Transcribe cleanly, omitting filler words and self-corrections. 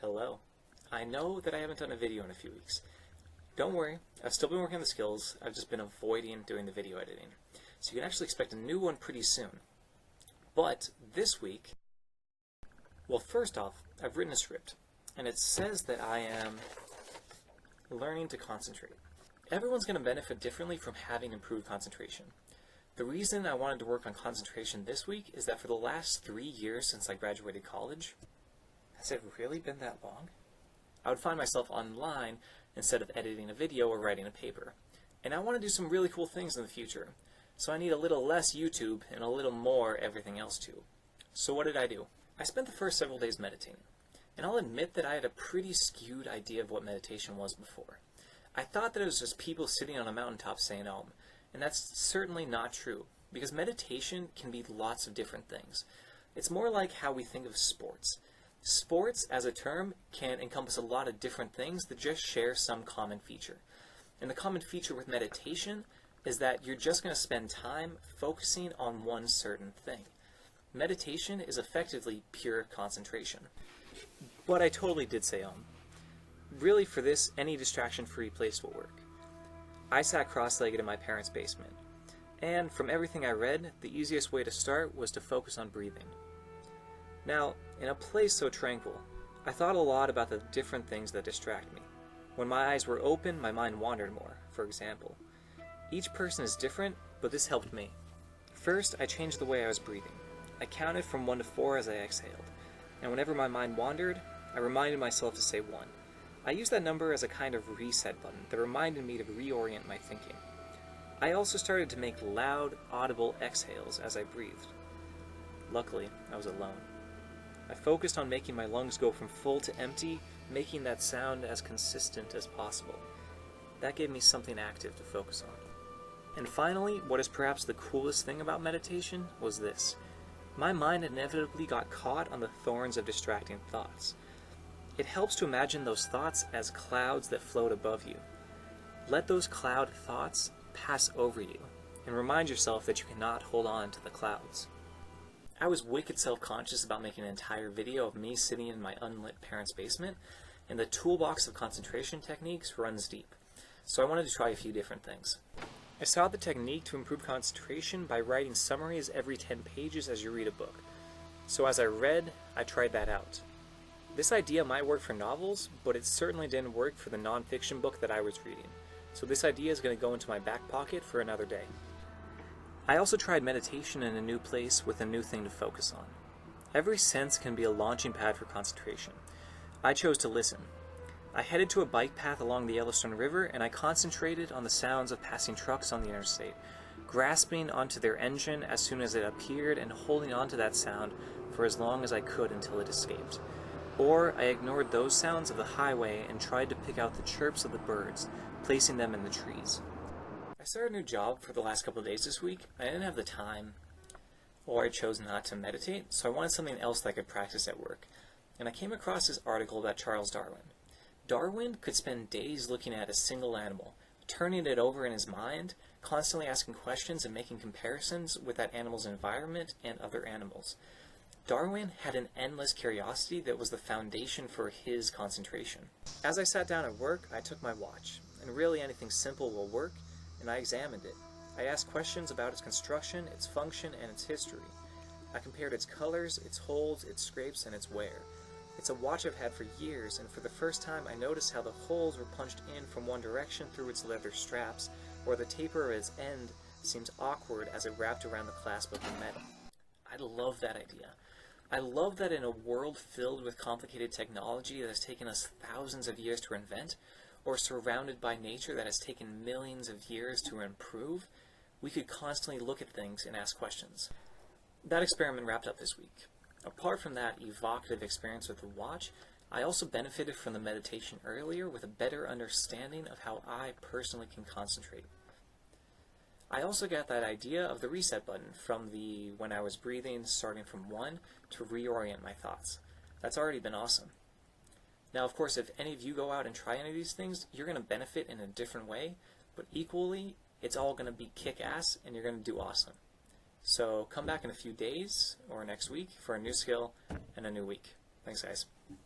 Hello. I know that I haven't done a video in a few weeks. Don't worry, I've still been working on the skills, I've just been avoiding doing the video editing. So you can actually expect a new one pretty soon. But this week, well, first off, I've written a script, and it says that I am learning to concentrate. Everyone's going to benefit differently from having improved concentration. The reason I wanted to work on concentration this week is that for the last 3 years since I graduated college, has it really been that long? I would find myself online instead of editing a video or writing a paper. And I want to do some really cool things in the future. So I need a little less YouTube and a little more everything else too. So what did I do? I spent the first several days meditating. And I'll admit that I had a pretty skewed idea of what meditation was before. I thought that it was just people sitting on a mountaintop saying Om. And that's certainly not true, because meditation can be lots of different things. It's more like how we think of sports. Sports, as a term, can encompass a lot of different things that just share some common feature. And the common feature with meditation is that you're just going to spend time focusing on one certain thing. Meditation is effectively pure concentration. But I totally did say Om. Really, for this, any distraction-free place will work. I sat cross-legged in my parents' basement, and from everything I read, the easiest way to start was to focus on breathing. Now, in a place so tranquil, I thought a lot about the different things that distract me. When my eyes were open, my mind wandered more, for example. Each person is different, but this helped me. First, I changed the way I was breathing. I counted from 1 to 4 as I exhaled, and whenever my mind wandered, I reminded myself to say 1. I used that number as a kind of reset button that reminded me to reorient my thinking. I also started to make loud, audible exhales as I breathed. Luckily, I was alone. I focused on making my lungs go from full to empty, making that sound as consistent as possible. That gave me something active to focus on. And finally, what is perhaps the coolest thing about meditation was this. My mind inevitably got caught on the thorns of distracting thoughts. It helps to imagine those thoughts as clouds that float above you. Let those cloud thoughts pass over you, and remind yourself that you cannot hold on to the clouds. I was wicked self-conscious about making an entire video of me sitting in my unlit parents' basement, and the toolbox of concentration techniques runs deep. So I wanted to try a few different things. I saw the technique to improve concentration by writing summaries every 10 pages as you read a book. So as I read, I tried that out. This idea might work for novels, but it certainly didn't work for the non-fiction book that I was reading. So this idea is going to go into my back pocket for another day. I also tried meditation in a new place with a new thing to focus on. Every sense can be a launching pad for concentration. I chose to listen. I headed to a bike path along the Yellowstone River, and I concentrated on the sounds of passing trucks on the interstate, grasping onto their engine as soon as it appeared and holding onto that sound for as long as I could until it escaped. Or I ignored those sounds of the highway and tried to pick out the chirps of the birds, placing them in the trees. I started a new job for the last couple of days this week. I didn't have the time, or I chose not to meditate, so I wanted something else that I could practice at work. And I came across this article about Charles Darwin. Darwin could spend days looking at a single animal, turning it over in his mind, constantly asking questions and making comparisons with that animal's environment and other animals. Darwin had an endless curiosity that was the foundation for his concentration. As I sat down at work, I took my watch, and really anything simple will work, and I examined it. I asked questions about its construction, its function, and its history. I compared its colors, its holes, its scrapes, and its wear. It's a watch I've had for years, and for the first time I noticed how the holes were punched in from one direction through its leather straps, or the taper of its end seems awkward as it wrapped around the clasp of the metal. I love that idea. I love that in a world filled with complicated technology that has taken us thousands of years to invent, or surrounded by nature that has taken millions of years to improve, we could constantly look at things and ask questions. That experiment wrapped up this week. Apart from that evocative experience with the watch, I also benefited from the meditation earlier with a better understanding of how I personally can concentrate. I also got that idea of the reset button from the when I was breathing starting from 1 to reorient my thoughts. That's already been awesome. Now, of course, if any of you go out and try any of these things, you're going to benefit in a different way, but equally, it's all going to be kick-ass and you're going to do awesome. So come back in a few days or next week for a new skill and a new week. Thanks, guys.